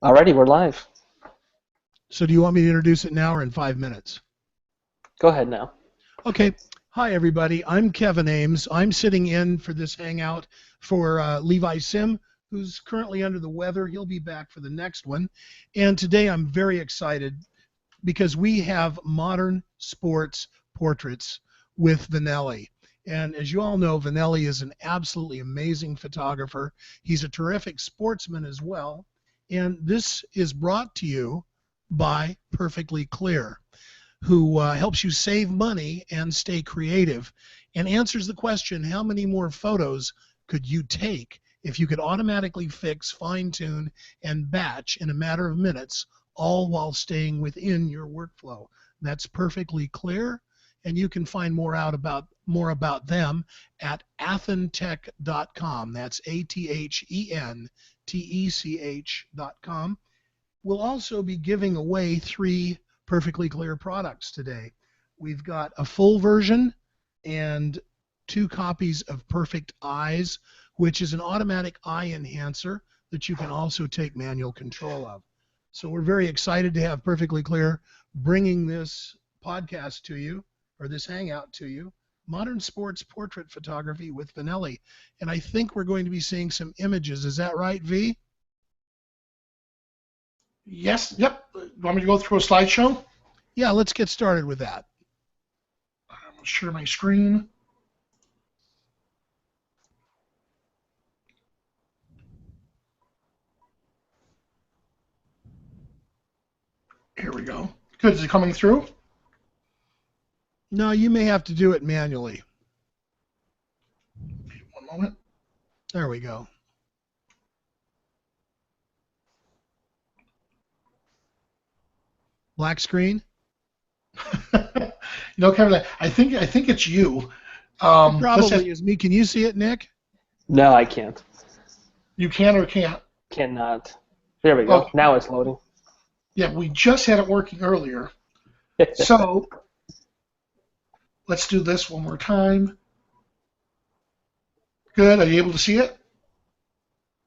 Alrighty, we're live. So do you want me to introduce it now or in 5 minutes? Go ahead now. Okay. Hi, everybody. I'm Kevin Ames. I'm sitting in for this hangout for Levi Sim, who's currently under the weather. He'll be back for the next one. And today I'm very excited because we have modern sports portraits with Vanelli. And as you all know, Vanelli is an absolutely amazing photographer. He's a terrific sportsman as well. And this is brought to you by Perfectly Clear, who helps you save money and stay creative, and answers the question, how many more photos could you take if you could automatically fix, fine-tune, and batch in a matter of minutes, all while staying within your workflow. That's Perfectly Clear, and you can find more about them at athentech.com. That's ATHENTECH.com. We'll also be giving away 3 Perfectly Clear products today. We've got a full version and 2 copies of Perfect Eyes, which is an automatic eye enhancer that you can also take manual control of. So we're very excited to have Perfectly Clear bringing this podcast to you, or this hangout to you, Modern Sports Portrait Photography with Vanelli. And I think we're going to be seeing some images. Is that right, V? Yes, yep. You want me to go through a slideshow? Yeah, let's get started with that. I'm going to share my screen. Here we go. Good. Is it coming through? No, you may have to do it manually. One moment. There we go. Black screen? Kevin, I think it's you. It probably is me. Can you see it, Nick? No, I can't. You can or can't? Cannot. There we go. Okay. Now it's loading. Yeah, we just had it working earlier. So let's do this one more time. Good. Are you able to see it?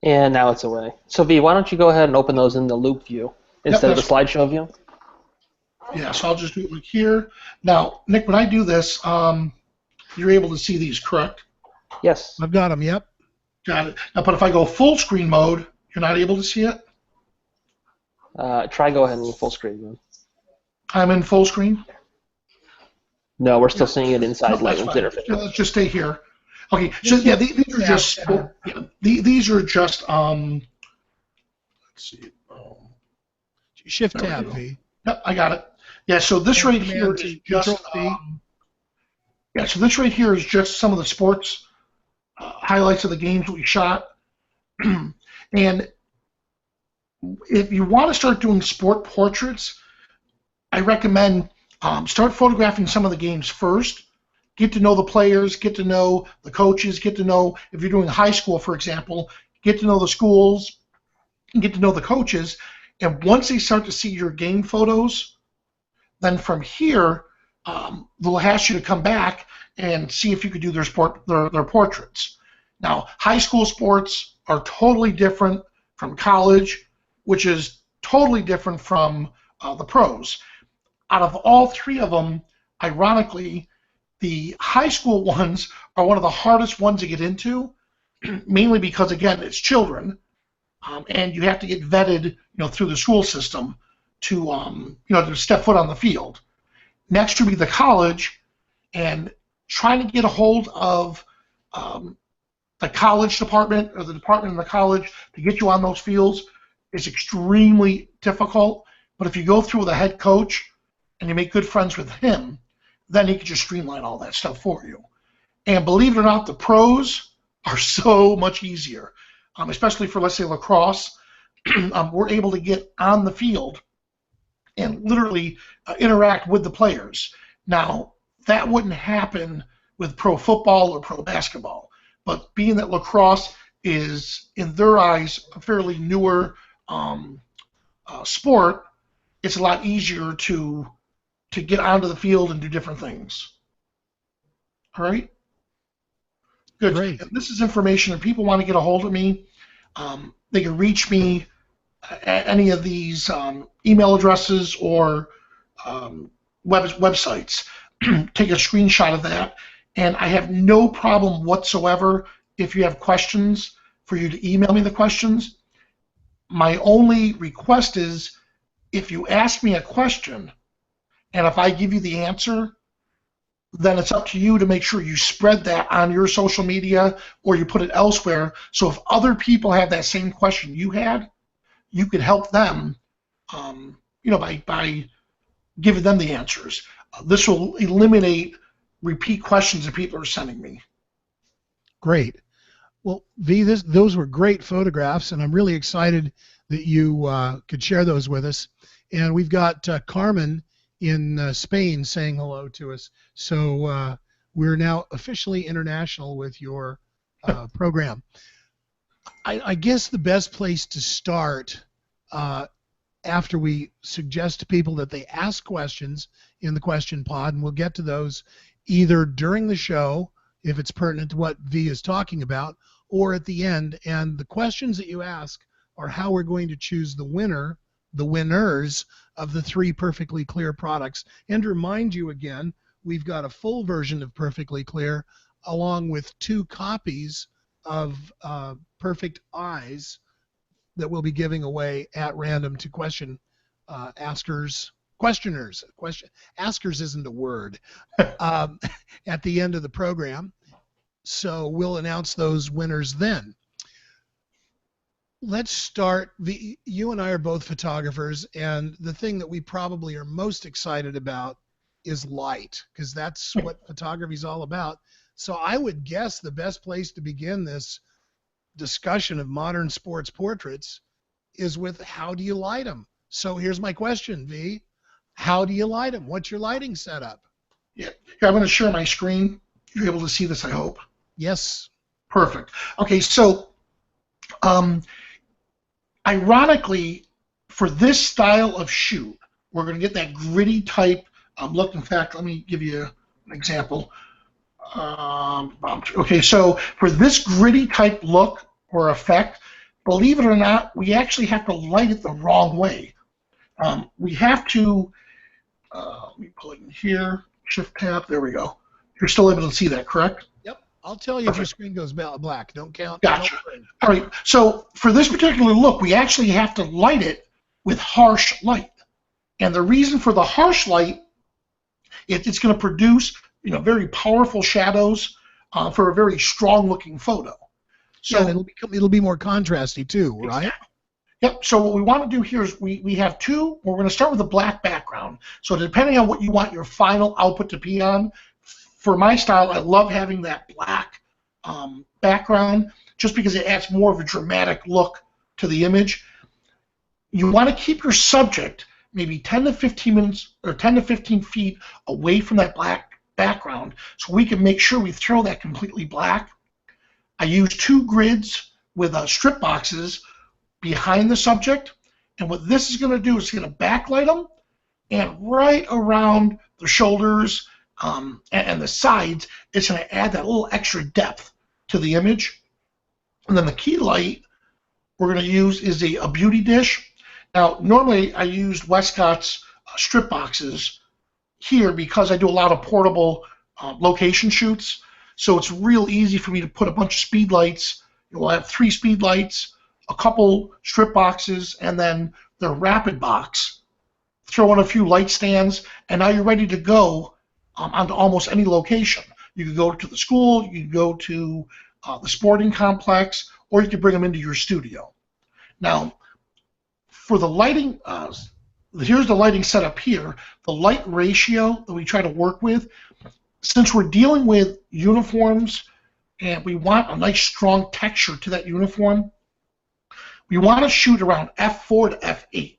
And now it's away. So V, why don't you go ahead and open those in the loop view instead of the slideshow view? Yeah, so I'll just do it like here. Now, Nick, when I do this, you're able to see these, correct? Yes. I've got them, yep. Got it. Now, but if I go full screen mode, you're not able to see it? Try go ahead and full screen then. I'm in full screen? No, we're still seeing it inside No, Lightroom's interface. Yeah, let's just stay here. Okay, so yeah, these are just, these are just, let's see. Shift tab, V. Yep, I got it. Yeah, so this right here is just, yeah, so this right here is just some of the sports highlights of the games we shot. And if you want to start doing sport portraits, I recommend start photographing some of the games first. Get to know the players, get to know the coaches, get to know, if you're doing high school, for example, get to know the schools, get to know the coaches. And once they start to see your game photos, then from here, they'll ask you to come back and see if you could do their portraits. Now, high school sports are totally different from college, which is totally different from the pros. Out of all 3 of them, ironically, the high school ones are one of the hardest ones to get into, mainly because, again, it's children, and you have to get vetted, through the school system to, to step foot on the field. Next would be the college, and trying to get a hold of the college department or the department in the college to get you on those fields is extremely difficult. But if you go through with a head coach and you make good friends with him, then he can just streamline all that stuff for you. And believe it or not, the pros are so much easier, especially for, let's say, lacrosse. We're able to get on the field and literally interact with the players. Now, that wouldn't happen with pro football or pro basketball, but being that lacrosse is, in their eyes, a fairly newer sport, it's a lot easier to get onto the field and do different things. All right? Good. Great. And this is information, if people want to get a hold of me, they can reach me any of these email addresses or websites. Take a screenshot of that, and I have no problem whatsoever if you have questions for you to email me the questions. My only request is if you ask me a question and if I give you the answer, then it's up to you to make sure you spread that on your social media or you put it elsewhere. So if other people have that same question you had, you could help them, by giving them the answers. This will eliminate repeat questions that people are sending me. Great. Well, V, those were great photographs, and I'm really excited that you could share those with us. And we've got Carmen in Spain saying hello to us. So we're now officially international with your program. I guess the best place to start after we suggest to people that they ask questions in the question pod, and we'll get to those either during the show, if it's pertinent to what V is talking about, or at the end. And the questions that you ask are how we're going to choose the winners of the 3 Perfectly Clear products. And to remind you again, we've got a full version of Perfectly Clear along with 2 copies of Perfect Eyes that we'll be giving away at random to questioners. Askers isn't a word at the end of the program. So we'll announce those winners then. Let's start. You and I are both photographers, and the thing that we probably are most excited about is light, because that's what photography is all about. So I would guess the best place to begin this discussion of modern sports portraits is with how do you light them? So here's my question, V. How do you light them? What's your lighting setup? Yeah, I'm going to share my screen. You're able to see this, I hope. Yes. Perfect. Okay, so ironically, for this style of shoot, we're going to get that gritty type look. In fact, let me give you an example. Okay, so for this gritty type look or effect, believe it or not, we actually have to light it the wrong way. We have to, let me pull it in here, Shift Tab, there we go. You're still able to see that, correct? Yep, I'll tell you if your screen goes black. Don't count. Gotcha. All right, so for this particular look, we actually have to light it with harsh light. And the reason for the harsh light, it's going to produce very powerful shadows for a very strong-looking photo. So yeah, it'll be more contrasty too, right? Exactly. Yep. So what we want to do here is we have 2. We're going to start with a black background. So depending on what you want your final output to be on, for my style, I love having that black background just because it adds more of a dramatic look to the image. You want to keep your subject maybe 10 to 15 minutes or 10 to 15 feet away from that black background so we can make sure we throw that completely black. I use 2 grids with strip boxes behind the subject, and what this is going to do is going to backlight them, and right around the shoulders and the sides, it's going to add that little extra depth to the image. And then the key light we're going to use is a beauty dish. Now, normally I use Westcott's strip boxes here because I do a lot of portable location shoots, so it's real easy for me to put a bunch of speed lights. We'll have 3 speed lights, a couple strip boxes, and then the rapid box. Throw in a few light stands, and now you're ready to go onto almost any location. You could go to the school, you could go to the sporting complex, or you could bring them into your studio. Now, for the lighting, here's the lighting setup here. The light ratio that we try to work with, since we're dealing with uniforms and we want a nice strong texture to that uniform, we want to shoot around f4 to f8.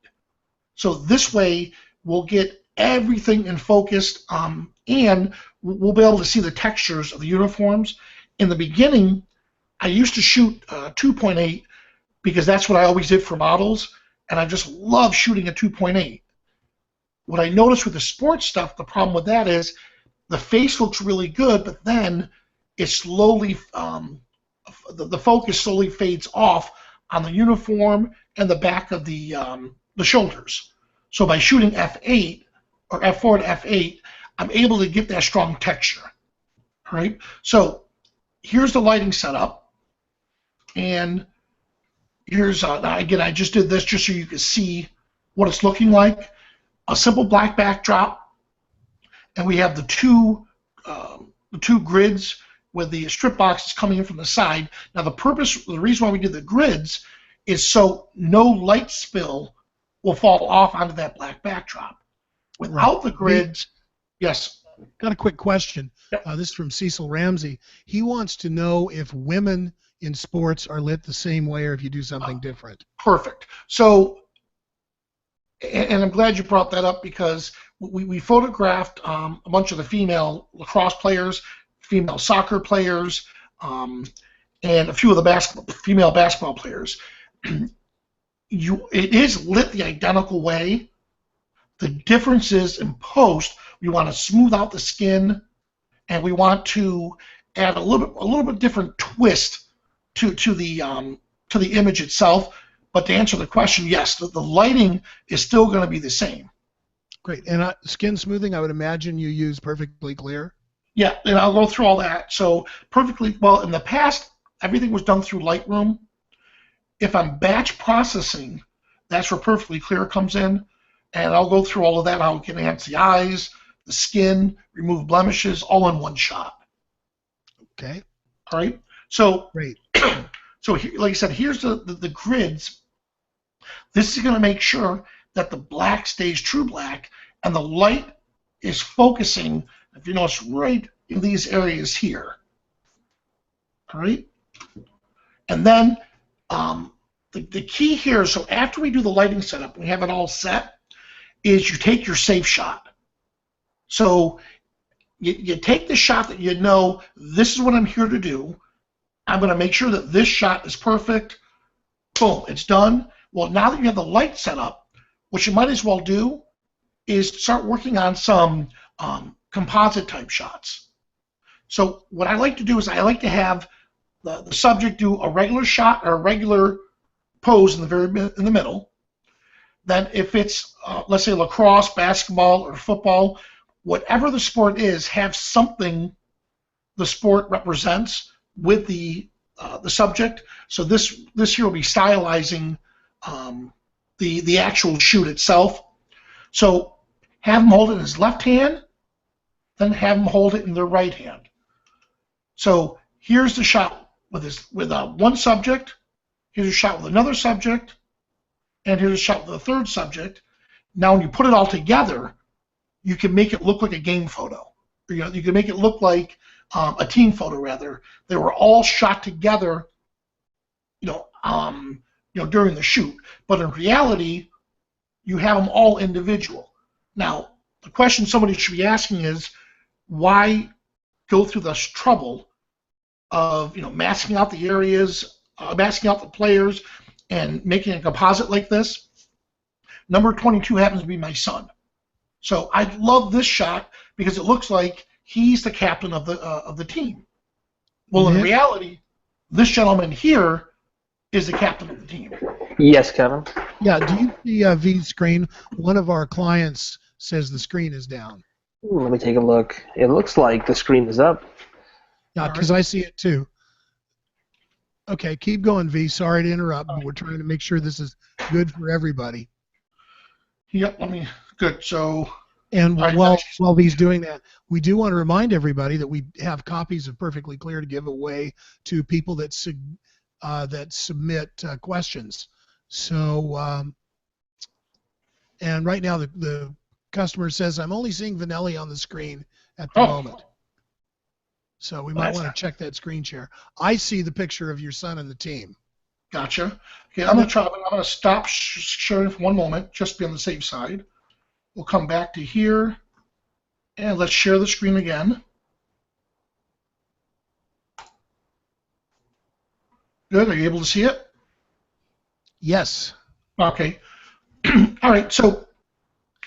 So this way we'll get everything in focus and we'll be able to see the textures of the uniforms. In the beginning, I used to shoot 2.8 because that's what I always did for models, and I just love shooting at 2.8. What I noticed with the sports stuff, the problem with that is the face looks really good, but then it slowly, the focus slowly fades off on the uniform and the back of the shoulders. So by shooting F8 or F4 to F8, I'm able to get that strong texture. All right. So here's the lighting setup, and here's again, I just did this just so you can see what it's looking like. A simple black backdrop, and we have the two grids with the strip boxes coming in from the side. Now the reason why we did the grids is so no light spill will fall off onto that black backdrop. Without the grids, yes. Got a quick question. Yep. This is from Cecil Ramsey. He wants to know if women in sports are lit the same way or if you do something different. Perfect. So, and I'm glad you brought that up because we photographed a bunch of the female lacrosse players, female soccer players, and a few of the female basketball players. It is lit the identical way. The difference is in post, we want to smooth out the skin, and we want to add a little bit different twist to the image itself. But to answer the question, yes, the lighting is still going to be the same. Great. And skin smoothing, I would imagine you use Perfectly Clear. Yeah, and I'll go through all that. So in the past, everything was done through Lightroom. If I'm batch processing, that's where Perfectly Clear comes in. And I'll go through all of that, how we can enhance the eyes, the skin, remove blemishes, all in one shot. Okay. All right. So, great. So here, like I said, here's the grids. This is going to make sure that the black stays true black, and the light is focusing, if you notice, right in these areas here. All right. And then the key here, so after we do the lighting setup, we have it all set, is you take your safe shot. So you take the shot that you know, this is what I'm here to do. I'm going to make sure that this shot is perfect. Boom, it's done. Well, now that you have the light set up, what you might as well do is start working on some composite type shots. So what I like to do is I like to have the subject do a regular shot or a regular pose in the middle. Then if it's, let's say, lacrosse, basketball, or football, whatever the sport is, have something the sport represents with the subject. So this here will be stylizing the actual shoot itself. So have him hold it in his left hand, then have him hold it in their right hand. So here's the shot with one subject. Here's a shot with another subject. And here's a shot with a third subject. Now, when you put it all together, you can make it look like a game photo. You can make it look like a team photo, rather. They were all shot together, during the shoot. But in reality, you have them all individual. Now, the question somebody should be asking is, why go through this trouble of masking out the areas, masking out the players, and making a composite like this? Number 22 happens to be my son. So I love this shot because it looks like he's the captain of the team. Well, in reality, this gentleman here is the captain of the team. Yes, Kevin. Yeah, do you see V's screen? One of our clients says the screen is down. Let me take a look. It looks like the screen is up. Yeah, because I see it too. Okay, keep going, V. Sorry to interrupt, but we're trying to make sure this is good for everybody. Yep, good. So, and while V's doing that, we do want to remind everybody that we have copies of Perfectly Clear to give away to people that submit questions. So, and right now the customer says, I'm only seeing Vanelli on the screen at the moment. So we might want to check that screen share. I see the picture of your son and the team. Gotcha. Okay, I'm going to stop sharing for one moment, just to be on the safe side. We'll come back to here, and let's share the screen again. Good. Are you able to see it? Yes. Okay. All right. So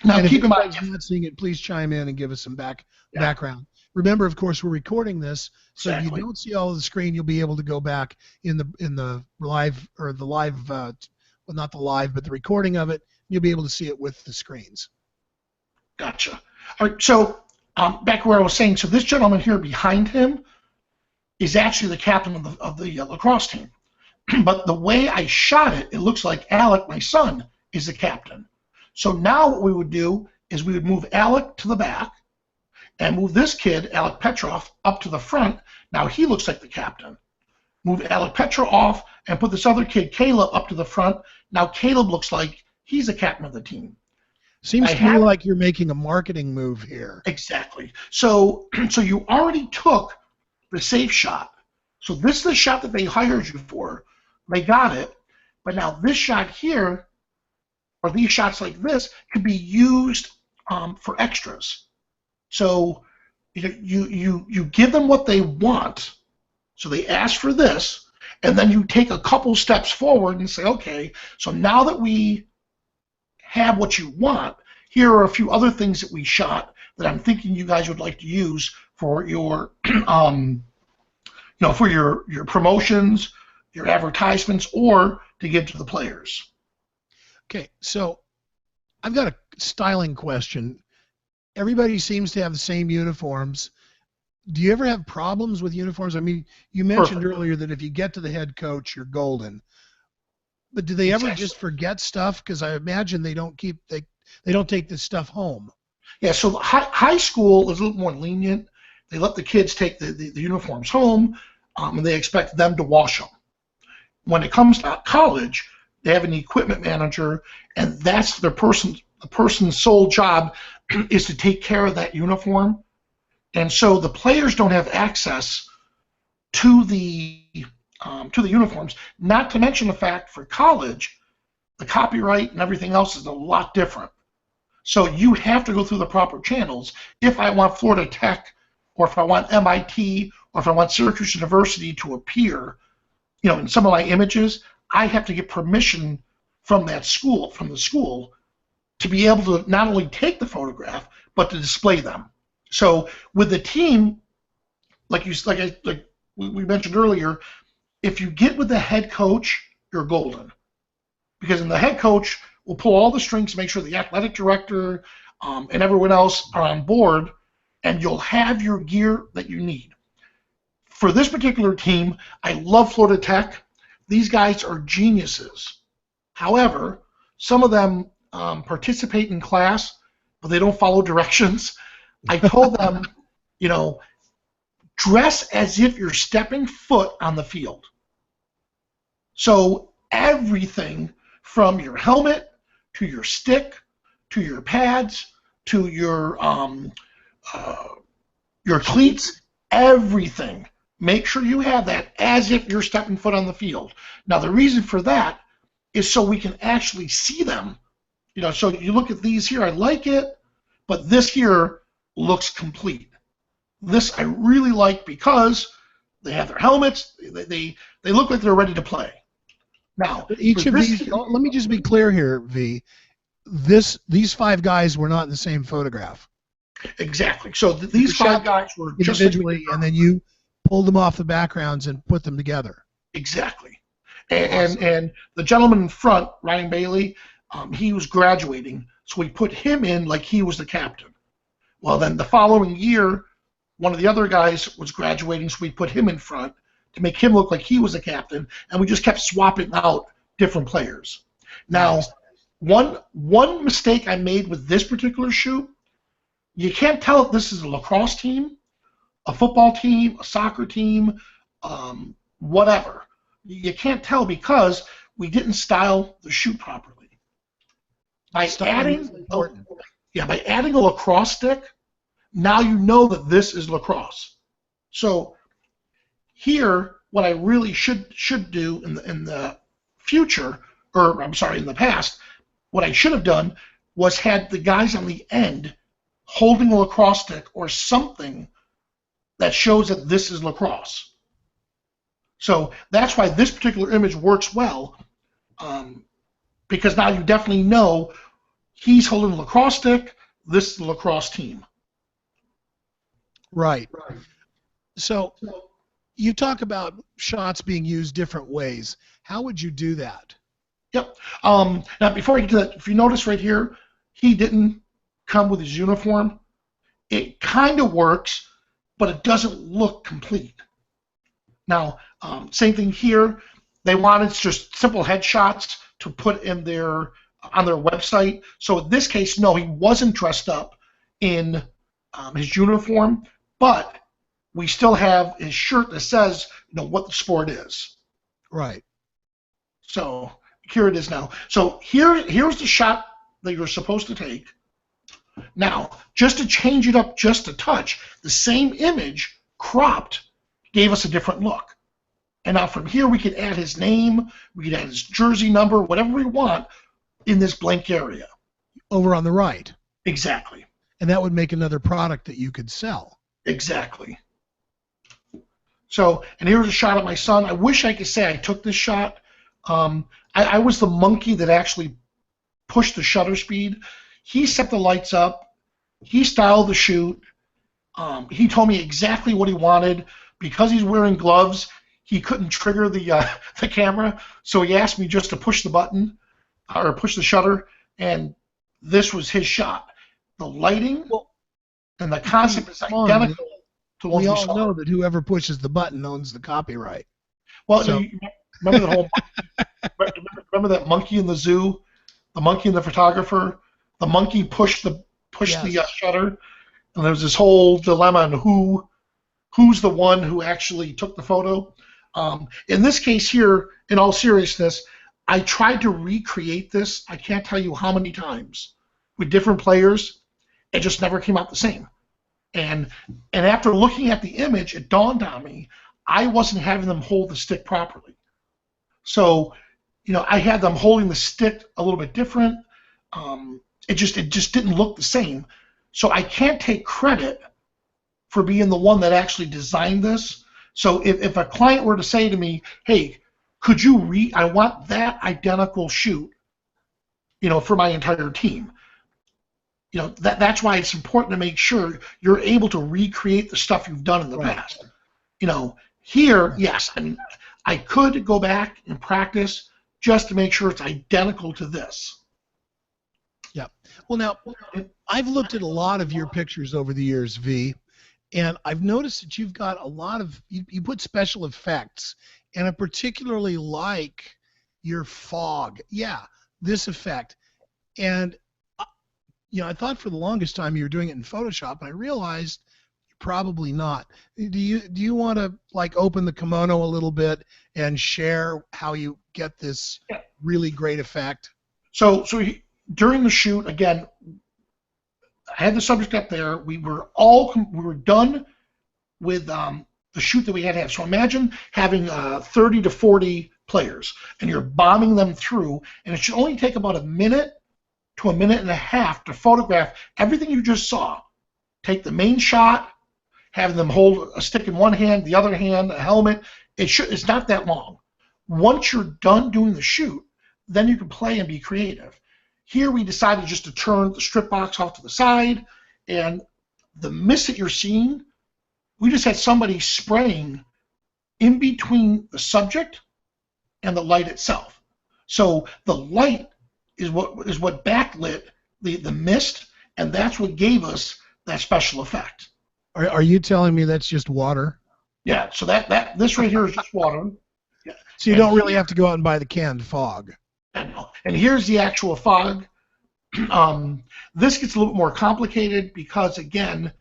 Now, and keep in if mind, anybody's not seeing it, please chime in and give us some background. Remember, of course, we're recording this, so if you don't see all of the screen, you'll be able to go back in the live or the live, well, not the live, but the recording of it. You'll be able to see it with the screens. Gotcha. All right, so back where I was saying, so this gentleman here behind him is actually the captain of the lacrosse team. But the way I shot it, it looks like Alec, my son, is the captain. So now what we would do is we would move Alec to the back and move this kid, Alec Petrov, up to the front. Now he looks like the captain. Move Alec Petrov off and put this other kid, Caleb, up to the front. Now Caleb looks like he's the captain of the team. Seems to me like you're making a marketing move here. Exactly. So you already took the safe shot. So this is the shot that they hired you for. They got it. But now this shot here, or these shots like this, could be used for extras. So you give them what they want. So they ask for this, and then you take a couple steps forward and say, okay, so now that we have what you want, here are a few other things that we shot that I'm thinking you guys would like to use for your for your promotions, your advertisements, or to give to the players. Okay, so I've got a styling question. Everybody seems to have the same uniforms. Do you ever have problems with uniforms? I mean, you mentioned earlier that if you get to the head coach, you're golden. But do they ever just forget stuff? Because I imagine they don't take this stuff home. Yeah, so high school is a little more lenient. They let the kids take the uniforms home, and they expect them to wash them. When it comes to college, they have an equipment manager, and that's the person's sole job is to take care of that uniform. And so the players don't have access to the uniforms. Not to mention the fact for college, the copyright and everything else is a lot different. So you have to go through the proper channels. If I want Florida Tech, or if I want MIT, or if I want Syracuse University to appear, in some of my images, I have to get permission from the school, to be able to not only take the photograph but to display them. So with the team, like we mentioned earlier, if you get with the head coach, you're golden, because then the head coach will pull all the strings to make sure the athletic director and everyone else are on board, and you'll have your gear that you need. For this particular team, I love Florida Tech. These guys are geniuses. However, some of them participate in class, but they don't follow directions. I told them, dress as if you're stepping foot on the field. So everything from your helmet to your stick to your pads to your cleats, everything. Make sure you have that as if you're stepping foot on the field. Now, the reason for that is so we can actually see them. So you look at these here, I like it, but this here looks complete. This I really like because they have their helmets. They look like they're ready to play. Now, each of these, let me just be clear here, V. These five guys were not in the same photograph. Exactly. So these five guys were just individually, and then you pulled them off the backgrounds and put them together. Exactly. And the gentleman in front, Ryan Bailey, he was graduating, so we put him in like he was the captain. Well, then the following year, one of the other guys was graduating, so we put him in front to make him look like he was the captain, and we just kept swapping out different players. Now, one mistake I made with this particular shoot, you can't tell if this is a lacrosse team, a football team, a soccer team, whatever. You can't tell because we didn't style the shoot properly. By adding a lacrosse stick, now you know that this is lacrosse. So here, what I really should do in the future, or I'm sorry, in the past, what I should have done was had the guys on the end holding a lacrosse stick or something that shows that this is lacrosse. So that's why this particular image works well, because now you definitely know He's holding the lacrosse stick. This is the lacrosse team. Right. So you talk about shots being used different ways. How would you do that? Yep. Now, before I get to that, if you notice right here, he didn't come with his uniform. It kind of works, but it doesn't look complete. Now, same thing here. They wanted just simple headshots to put in on their website. So in this case, no, he wasn't dressed up in his uniform, but we still have his shirt that says, what the sport is. Right. So here it is now. So here's the shot that you're supposed to take. Now, just to change it up just a touch, the same image cropped gave us a different look. And now from here we could add his name, we could add his jersey number, whatever we want in this blank area. Over on the right. Exactly. And that would make another product that you could sell. Exactly. So, and here's a shot of my son. I wish I could say I took this shot. I was the monkey that actually pushed the shutter speed. He set the lights up. He styled the shoot. He told me exactly what he wanted. Because he's wearing gloves, he couldn't trigger the camera, so he asked me just to push the button or push the shutter, and this was his shot. The lighting and the concept is identical to what we all know that whoever pushes the button owns the copyright. Well, so. Remember the whole remember that monkey in the zoo, the monkey and the photographer. The monkey pushed the shutter, and there was this whole dilemma on who's the one who actually took the photo. In this case here, in all seriousness, I tried to recreate this. I can't tell you how many times with different players. It just never came out the same. And after looking at the image, it dawned on me I wasn't having them hold the stick properly. So, I had them holding the stick a little bit different. It just didn't look the same. So I can't take credit for being the one that actually designed this. So if a client were to say to me, hey, could you I want that identical shoot, for my entire team. That's why it's important to make sure you're able to recreate the stuff you've done in the past. Here, yes, I could go back and practice just to make sure it's identical to this. Yeah. Well, now, I've looked at a lot of your pictures over the years, V, and I've noticed that you've got a lot of, you put special effects, and I particularly like your fog. Yeah, this effect. And, I thought for the longest time you were doing it in Photoshop, and I realized probably not. Do you want to open the kimono a little bit and share how you get this really great effect? So during the shoot, again, I had the subject up there. We were done with the shoot that we had to have. So imagine having 30 to 40 players, and you're bombing them through, and it should only take about a minute to a minute and a half to photograph everything you just saw. Take the main shot, having them hold a stick in one hand, the other hand, a helmet. It's not that long. Once you're done doing the shoot, then you can play and be creative. Here we decided just to turn the strip box off to the side, and the mist that you're seeing, we just had somebody spraying in between the subject and the light itself. So the light is what backlit the mist, and that's what gave us that special effect. Are you telling me that's just water? Yeah, so this right here is just water. Yeah. So you don't really have to go out and buy the canned fog. And here's the actual fog. This gets a little bit more complicated because, again,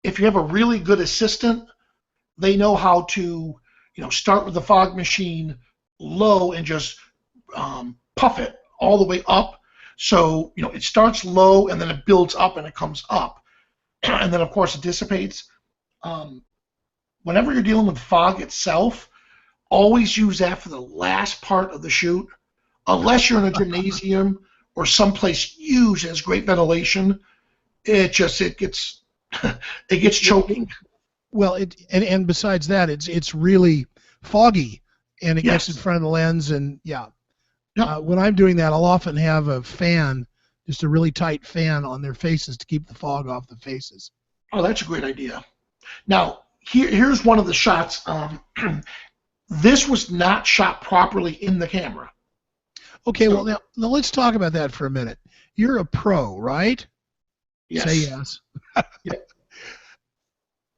if you have a really good assistant, they know how to, start with the fog machine low and just puff it all the way up. So, it starts low and then it builds up and it comes up. And then, of course, it dissipates. Whenever you're dealing with fog itself, always use that for the last part of the shoot. Unless you're in a gymnasium or someplace huge that has great ventilation, it gets choking. Well, and besides that, it's really foggy, and it Yes. gets in front of the lens, and when I'm doing that, I'll often have a fan just a really tight fan on their faces to keep the fog off the faces. Oh, that's a great idea. Now, here's one of the shots. This was not shot properly in the camera. Okay, so, well, now let's talk about that for a minute. You're a pro, right? Yes. Say yes. Yeah.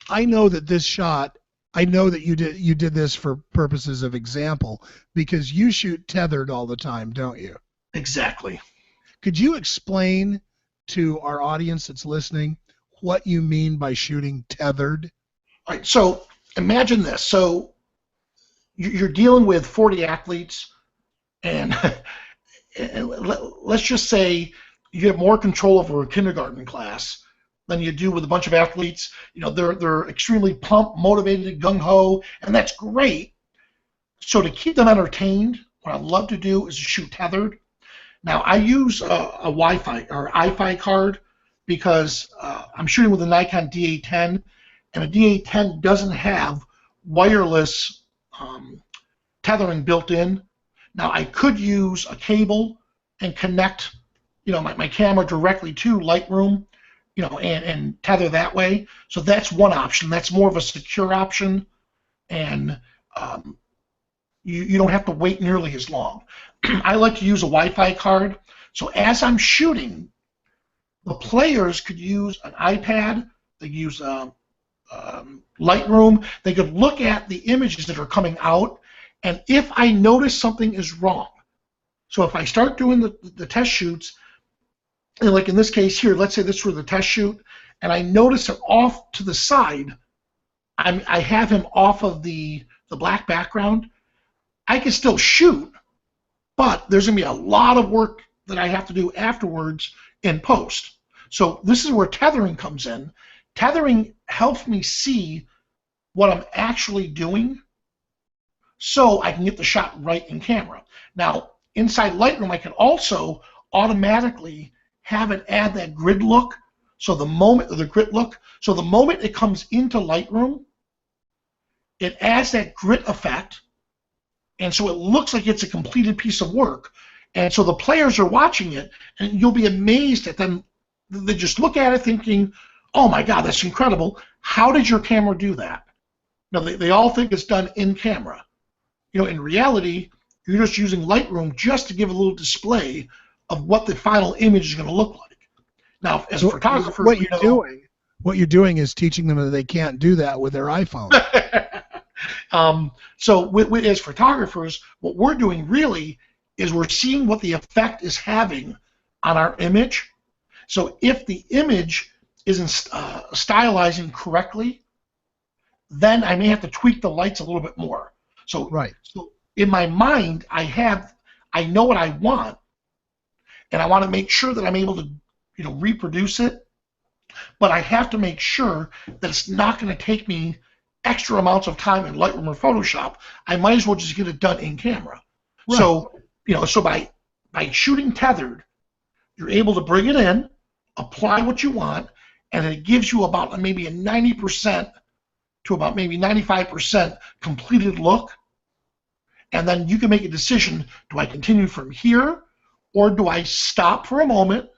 I know that this shot, I know that you did this for purposes of example because you shoot tethered all the time, don't you? Exactly. Could you explain to our audience that's listening what you mean by shooting tethered? All right, so imagine this. So you're dealing with 40 athletes, and let's just say you have more control over a kindergarten class than you do with a bunch of athletes. You know, they're extremely pumped, motivated, gung-ho, and that's great. So to keep them entertained, what I love to do is shoot tethered. Now, I use a Wi-Fi or iFi card because I'm shooting with a Nikon D810, and a D810 doesn't have wireless tethering built in. Now, I could use a cable and connect, you know, my camera directly to Lightroom, you know, and tether that way. So that's one option. That's more of a secure option, and you don't have to wait nearly as long. I like to use a Wi-Fi card. So as I'm shooting, the players could use an iPad. They use Lightroom. They could look at the images that are coming out, and if I notice something is wrong, so if I start doing the test shoots, and like in this case here, let's say this were the test shoot, and I notice it off to the side, I have him off of the black background, I can still shoot, but there's going to be a lot of work that I have to do afterwards in post. So this is where tethering comes in. Tethering helps me see what I'm actually doing so I can get the shot right in camera. Now, inside Lightroom, I can also automatically have it add that grid look. So the moment it comes into Lightroom, it adds that grit effect, and so it looks like it's a completed piece of work. And so the players are watching it, and you'll be amazed at them. They just look at it thinking, oh my God, that's incredible. How did your camera do that? Now, they all think it's done in camera. You know, in reality, you're just using Lightroom just to give a little display of what the final image is going to look like. Now, as photographers, what you're doing is teaching them that they can't do that with their iPhone. So as photographers, what we're doing really is we're seeing what the effect is having on our image. So if the image isn't stylizing correctly, then I may have to tweak the lights a little bit more. So, right. So in my mind, I know what I want, and I want to make sure that I'm able to, you know, reproduce it. But I have to make sure that it's not going to take me extra amounts of time in Lightroom or Photoshop. I might as well just get it done in camera. Right. So, you know, so by shooting tethered, you're able to bring it in, apply what you want, and it gives you about maybe a 90% to about maybe 95% completed look. And then you can make a decision, do I continue from here, or do I stop for a moment,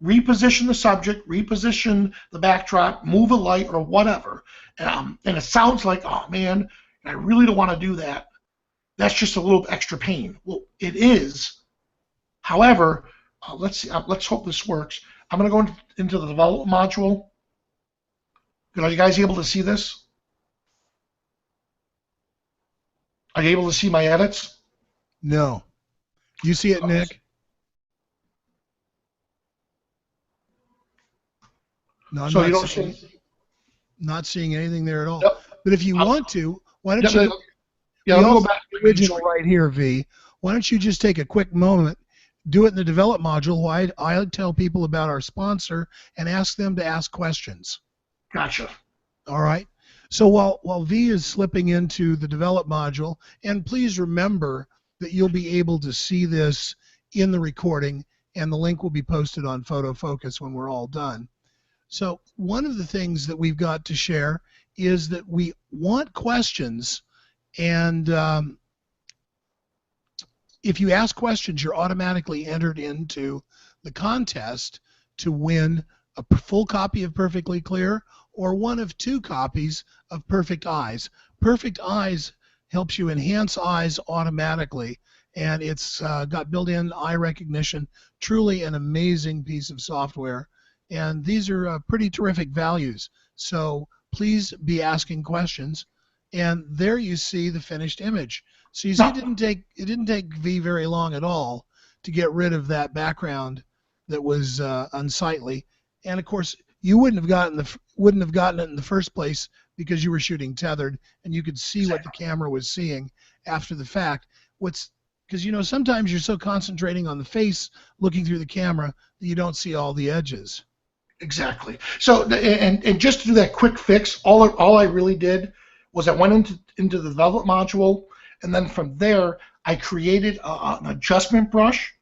reposition the subject, reposition the backdrop, move a light, or whatever. And it sounds like, oh man, I really don't want to do that. That's just a little extra pain. Well, it is. However, let's see. Let's hope this works. I'm going to go into the development module. Are you guys able to see this? Are you able to see my edits? No. You see it, Nick? No, I'm so you don't not seeing anything there at all. Yep. But if you want to, why don't you? Yeah, I'll go back to the original right here, V. Why don't you just take a quick moment, do it in the develop module? Why I tell people about our sponsor and ask them to ask questions. Gotcha. All right. So while V is slipping into the develop module, and please remember that you'll be able to see this in the recording, and the link will be posted on Photofocus when we're all done. So one of the things that we've got to share is that we want questions, and if you ask questions, you're automatically entered into the contest to win a full copy of Perfectly Clear or one of 2 copies of Perfect Eyes. Perfect Eyes helps you enhance eyes automatically, and it's got built-in eye recognition. Truly an amazing piece of software, and these are pretty terrific values. So please be asking questions, and there you see the finished image. So you see, it didn't take V very long at all to get rid of that background that was unsightly, and of course you wouldn't have gotten it in the first place because you were shooting tethered, and you could see what the camera was seeing after the fact. Because sometimes you're so concentrating on the face looking through the camera that you don't see all the edges. Exactly. So, and just to do that quick fix, all I really did was I went into the develop module, and then from there I created an adjustment brush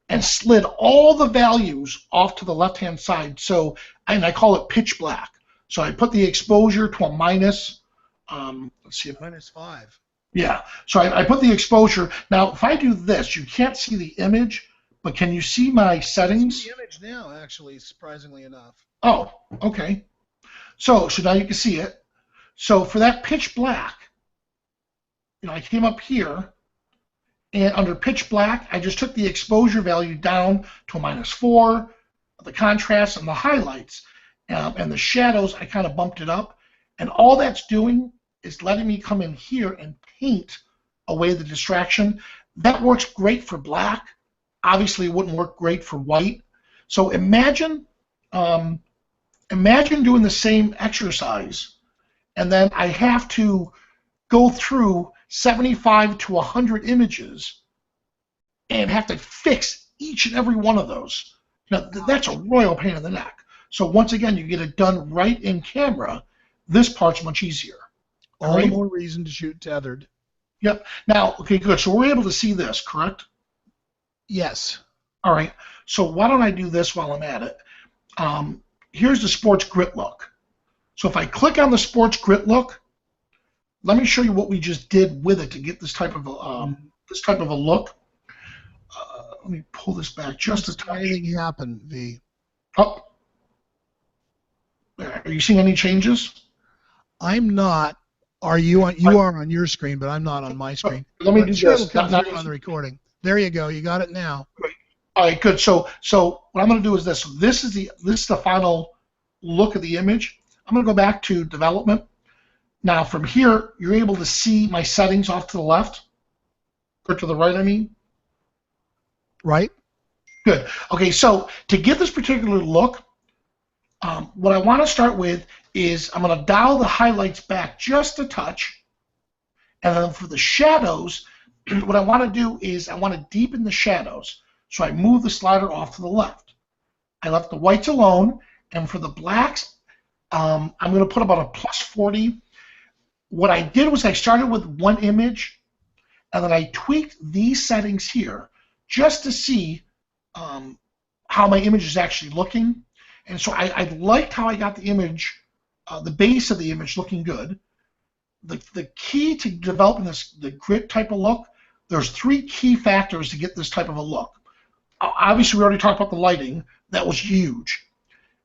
and slid all the values off to the left-hand side. So, and I call it pitch black. So I put the exposure to a minus. Let's see. -5. Yeah. So I put the exposure. Now, if I do this, you can't see the image, but can you see my settings? I see the image now, actually, surprisingly enough. Oh, okay. So now you can see it. So for that pitch black, I came up here, and under pitch black, I just took the exposure value down to a -4, the contrast and the highlights, and the shadows, I kind of bumped it up, and all that's doing is letting me come in here and paint away the distraction. That works great for black. Obviously, it wouldn't work great for white. So imagine doing the same exercise, and then I have to go through 75 to 100 images and have to fix each and every one of those. Now, that's a royal pain in the neck. So once again, you get it done right in camera. This part's much easier. All the more reason to shoot tethered. Yep. Now, okay, good. So we're able to see this, correct? Yes. All right. So why don't I do this while I'm at it? Here's the sports grit look. So if I click on the sports grit look, let me show you what we just did with it to get this type of a look. Let me pull this back just a touch. Anything happen, V? Oh. Are you seeing any changes? I'm not. You are on your screen, but I'm not on my screen. Let me do this. Come through on the recording. There you go. You got it now. All right, good. So what I'm going to do is this. This is the final look of the image. I'm going to go back to development. Now from here, you're able to see my settings off to the left, or to the right, I mean. Right. Good. Okay, so to get this particular look, what I want to start with is I'm going to dial the highlights back just a touch, and then for the shadows, what I want to do is I want to deepen the shadows. So I move the slider off to the left. I left the whites alone, and for the blacks, I'm going to put about a +40. What I did was I started with one image, and then I tweaked these settings here just to see how my image is actually looking. And so I liked how I got the image, the base of the image looking good. The key to developing the grit type of look, there's 3 key factors to get this type of a look. Obviously, we already talked about the lighting. That was huge.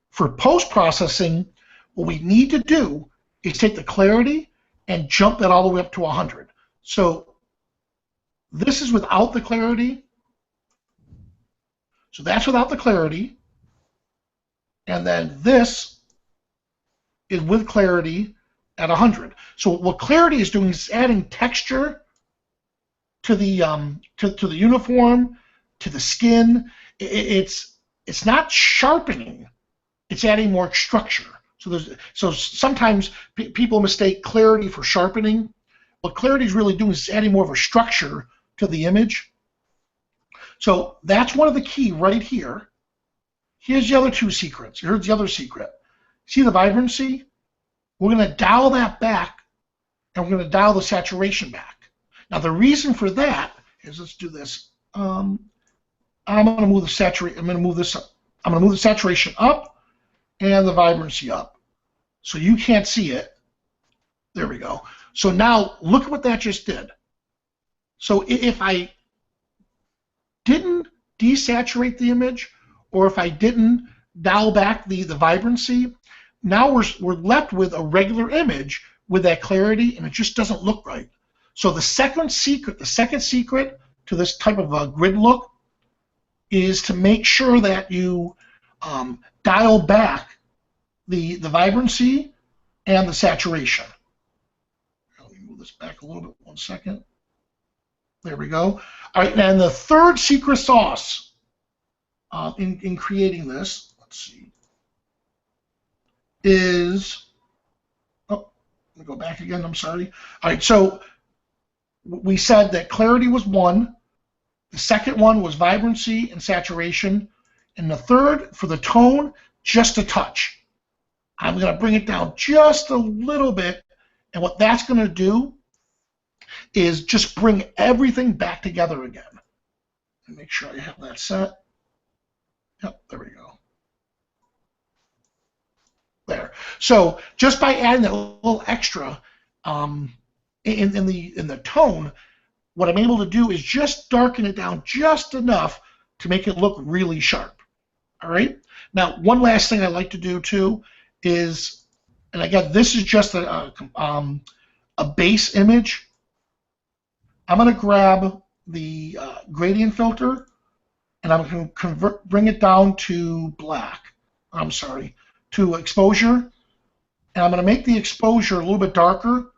For post-processing, what we need to do is take the clarity and jump that all the way up to 100. So this is without the clarity. So that's without the clarity. And then this is with clarity at 100. So what clarity is doing is adding texture to the uniform, to the skin. It's not sharpening. It's adding more structure. So sometimes people mistake clarity for sharpening. What clarity is really doing is adding more of a structure to the image. So that's one of the key right here. Here's the other 2 secrets. Here's the other secret. See the vibrancy? We're going to dial that back, and we're going to dial the saturation back. Now the reason for that is, let's do this. I'm going to move the saturation. I'm going to move this up. I'm going to move the saturation up and the vibrancy up, so you can't see it. There we go. So now look at what that just did. So if I didn't desaturate the image, or if I didn't dial back the vibrancy, now we're left with a regular image with that clarity, and it just doesn't look right. So the second secret to this type of a grid look is to make sure that you dial back the vibrancy and the saturation. Let me move this back a little bit, 1 second. There we go. All right, and the third secret sauce in creating this, let's see, is, oh, let me go back again, I'm sorry. All right, so we said that clarity was 1, the second one was vibrancy and saturation, and the third, for the tone, just a touch. I'm going to bring it down just a little bit, and what that's going to do is just bring everything back together again. And make sure I have that set. Yep, there we go. There. So just by adding that little extra in the tone, what I'm able to do is just darken it down just enough to make it look really sharp. All right. Now, one last thing I like to do too is, and again, this is just a base image. I'm going to grab the gradient filter, and I'm going to bring it down to black. I'm sorry, to exposure, and I'm going to make the exposure a little bit darker.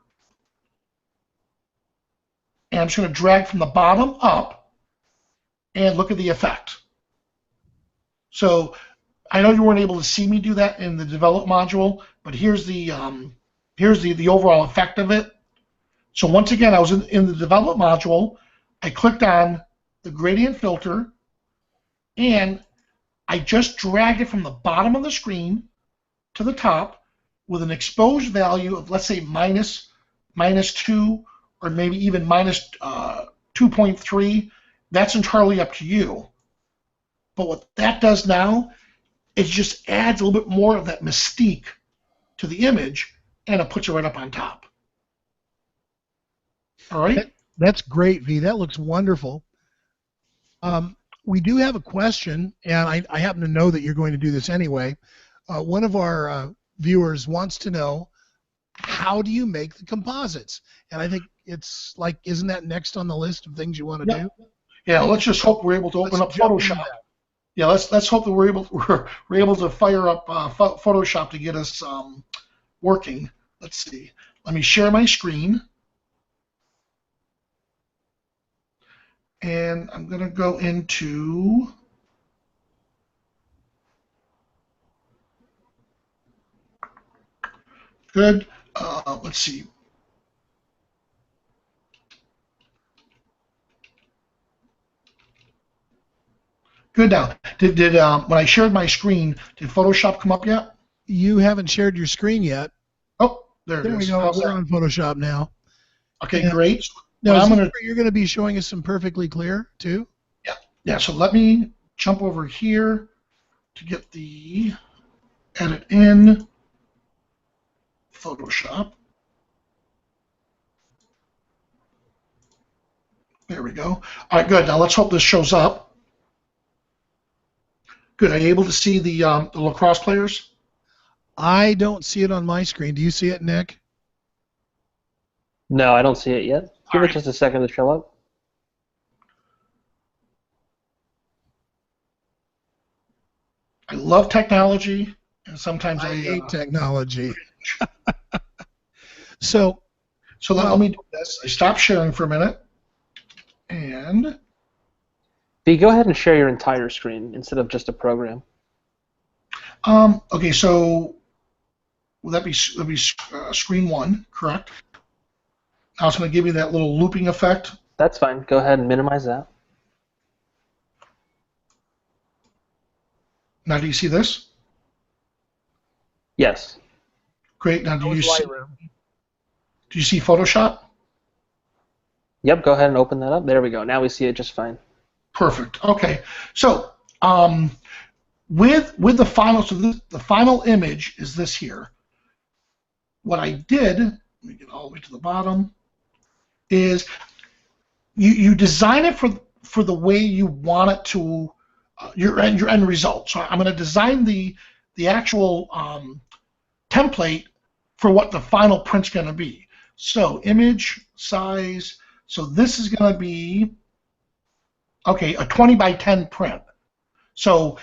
And I'm just going to drag from the bottom up, and look at the effect. So I know you weren't able to see me do that in the develop module, but here's the overall effect of it. So once again, I was in the develop module. I clicked on the gradient filter, and I just dragged it from the bottom of the screen to the top with an exposed value of, let's say, minus 2, or maybe even minus 2.3. That's entirely up to you. But what that does now is just adds a little bit more of that mystique to the image, and it puts it right up on top. All right? That's great, V. That looks wonderful. We do have a question, and I happen to know that you're going to do this anyway. One of our viewers wants to know, how do you make the composites? And I think it's like, isn't that next on the list of things you want to do? Yeah, let's just hope we're able to open up Photoshop. Yeah, let's hope that we're able to fire up Photoshop to get us working. Let's see. Let me share my screen, and I'm going to go into good. Let's see. Good now. Did when I shared my screen, did Photoshop come up yet? You haven't shared your screen yet. Oh, there it is. There we go. We're on Photoshop now. Okay, great. Now, you're going to be showing us some Perfectly Clear too? Yeah. Yeah. So let me jump over here to get the edit in Photoshop. There we go. All right, good. Now let's hope this shows up. Good. Are you able to see the Lacrosse players? I don't see it on my screen. Do you see it, Nick? No, I don't see it yet. Give it just a second to show up. I love technology, and sometimes I hate technology. So let me do this. I stop sharing for a minute, and V, go ahead and share your entire screen instead of just a program. Okay, so will that be screen 1, correct? Now it's going to give you that little looping effect. That's fine. Go ahead and minimize that. Now do you see this? Yes. Great. Now do you see Photoshop? Yep. Go ahead and open that up. There we go. Now we see it just fine. Perfect. Okay. So with the final, the final image is this here. What I did, let me get all the way to the bottom, is you design it for the way you want it to, your end result. So I'm going to design the actual template for what the final print's going to be. So image size. So this is going to be, okay, a 20 by 10 print. So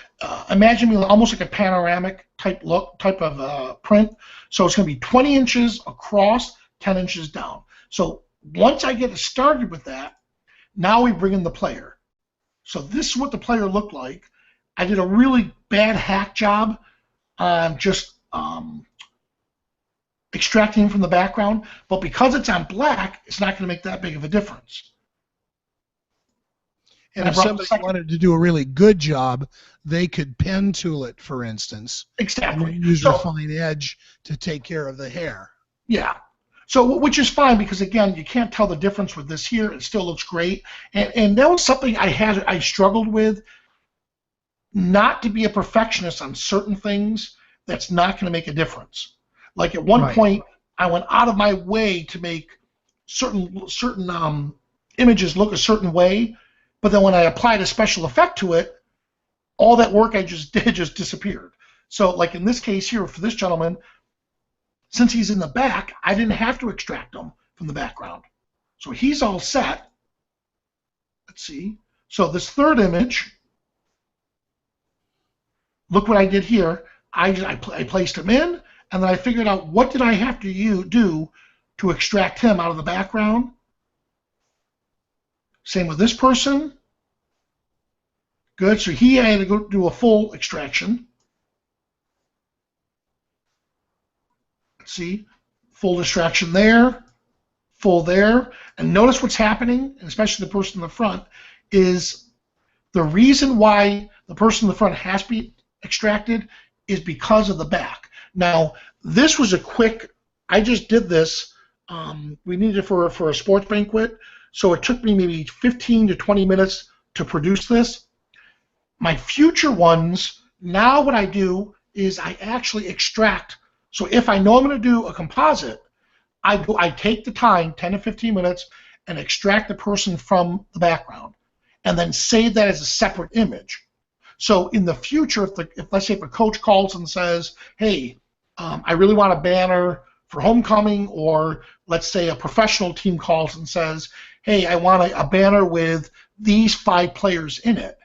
imagine me almost like a panoramic type of print. So it's going to be 20 inches across, 10 inches down. So once I get started with that, now we bring in the player. So this is what the player looked like. I did a really bad hack job on just extracting from the background, but because it's on black, it's not going to make that big of a difference. And if somebody wanted to do a really good job, they could pen tool it, for instance. Exactly. And use a fine edge to take care of the hair. Yeah. So, which is fine because, again, you can't tell the difference with this here. It still looks great. And that was something I struggled with, not to be a perfectionist on certain things that's not going to make a difference. Like at one point, I went out of my way to make certain images look a certain way, but then when I applied a special effect to it, all that work I just did just disappeared. So like in this case here for this gentleman, since he's in the back, I didn't have to extract him from the background. So he's all set. Let's see. So this third image, look what I did here. I placed him in, and then I figured out what did I have to do to extract him out of the background. Same with this person. Good, so I had to go do a full extraction. Let's see, full extraction there, full there. And notice what's happening, and especially the person in the front, is the reason why the person in the front has to be extracted is because of the back. Now, this was a quick, I just did this, we needed it for a sports banquet, so it took me maybe 15 to 20 minutes to produce this. My future ones, now what I do is I actually extract. So if I know I'm going to do a composite, I take the time, 10 to 15 minutes, and extract the person from the background, and then save that as a separate image. So in the future, if let's say if a coach calls and says, hey, I really want a banner for homecoming, or let's say a professional team calls and says, hey, I want a banner with these 5 players in it,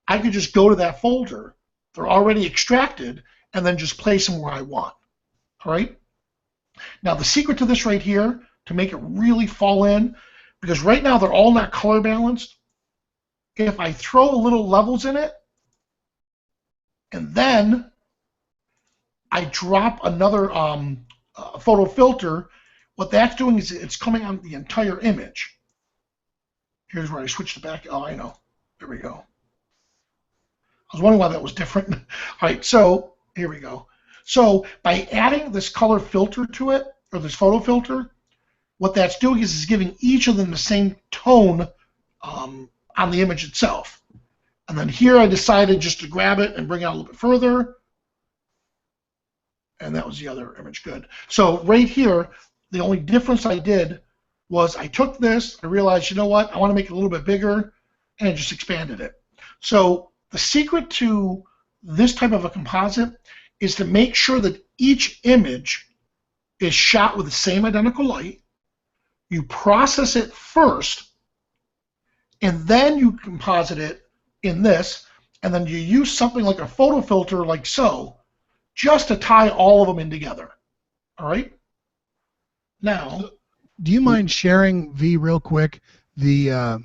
I could just go to that folder. They're already extracted, and then just place them where I want. All right? Now, the secret to this right here, to make it really fall in, because right now they're all not color balanced, if I throw little levels in it, and then I drop another photo filter, what that's doing is it's coming on the entire image. Here's where I switched it back. Oh, I know. There we go. I was wondering why that was different. All right, so here we go. So by adding this color filter to it, or this photo filter, what that's doing is giving each of them the same tone on the image itself. And then here I decided just to grab it and bring it out a little bit further. And that was the other image. Good. So right here, the only difference I did was I took this, I realized, you know what, I want to make it a little bit bigger, and I just expanded it. So the secret to this type of a composite is to make sure that each image is shot with the same identical light. You process it first, and then you composite it in this, and then you use something like a photo filter like so, just to tie all of them in together. All right? Now, do you mind sharing, V, real quick, the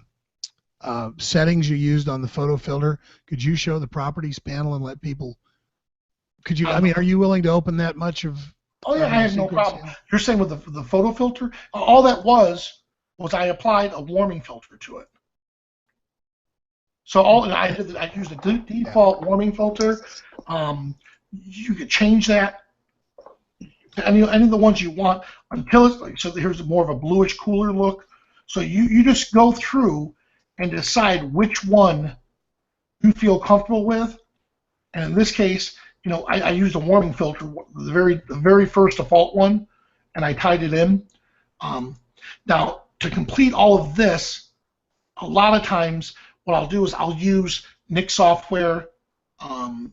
settings you used on the photo filter? Could you show the properties panel and let people? Could you? I mean, are you willing to open that much of? Oh yeah, I have no problem. You're saying with the photo filter? All that was I applied a warming filter to it. So I used a default warming filter. You could change that. Any of the ones you want until it's like, so here's more of a bluish cooler look. So you just go through and decide which one you feel comfortable with. And in this case, you know, I used a warming filter, the very first default one, and I tied it in. Now to complete all of this, a lot of times what I'll do is I'll use Nik software, On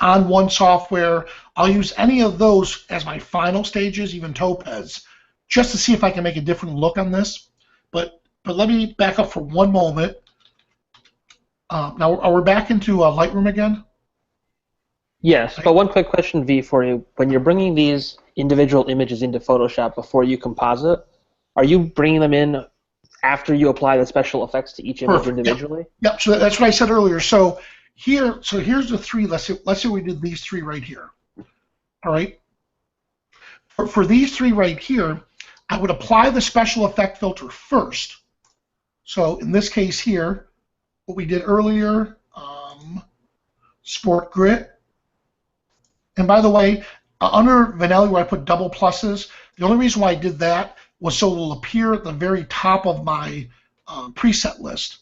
One software. I'll use any of those as my final stages, even Topaz, just to see if I can make a different look on this. But let me back up for one moment. Now, are we back into Lightroom again? Yes, but one quick question, V, for you. When you're bringing these individual images into Photoshop before you composite, are you bringing them in after you apply the special effects to each image individually? Yep. So that's what I said earlier. So here's the three. Let's say we did these three right here. All right. For these three right here, I would apply the special effect filter first. So in this case here, what we did earlier, Sport Grit. And by the way, under Vanelli where I put double pluses, the only reason why I did that was so it'll appear at the very top of my preset list.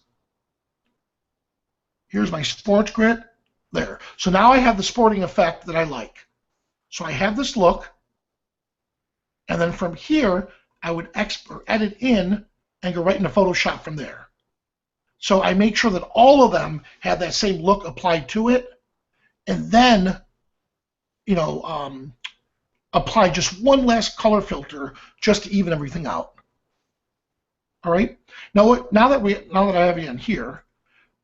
Here's my Sports Grit, there. So now I have the sporting effect that I like. So I have this look, and then from here, I would edit in and go right into Photoshop from there. So I make sure that all of them have that same look applied to it, and then, you know, apply just one last color filter just to even everything out. All right. Now that I have you in here,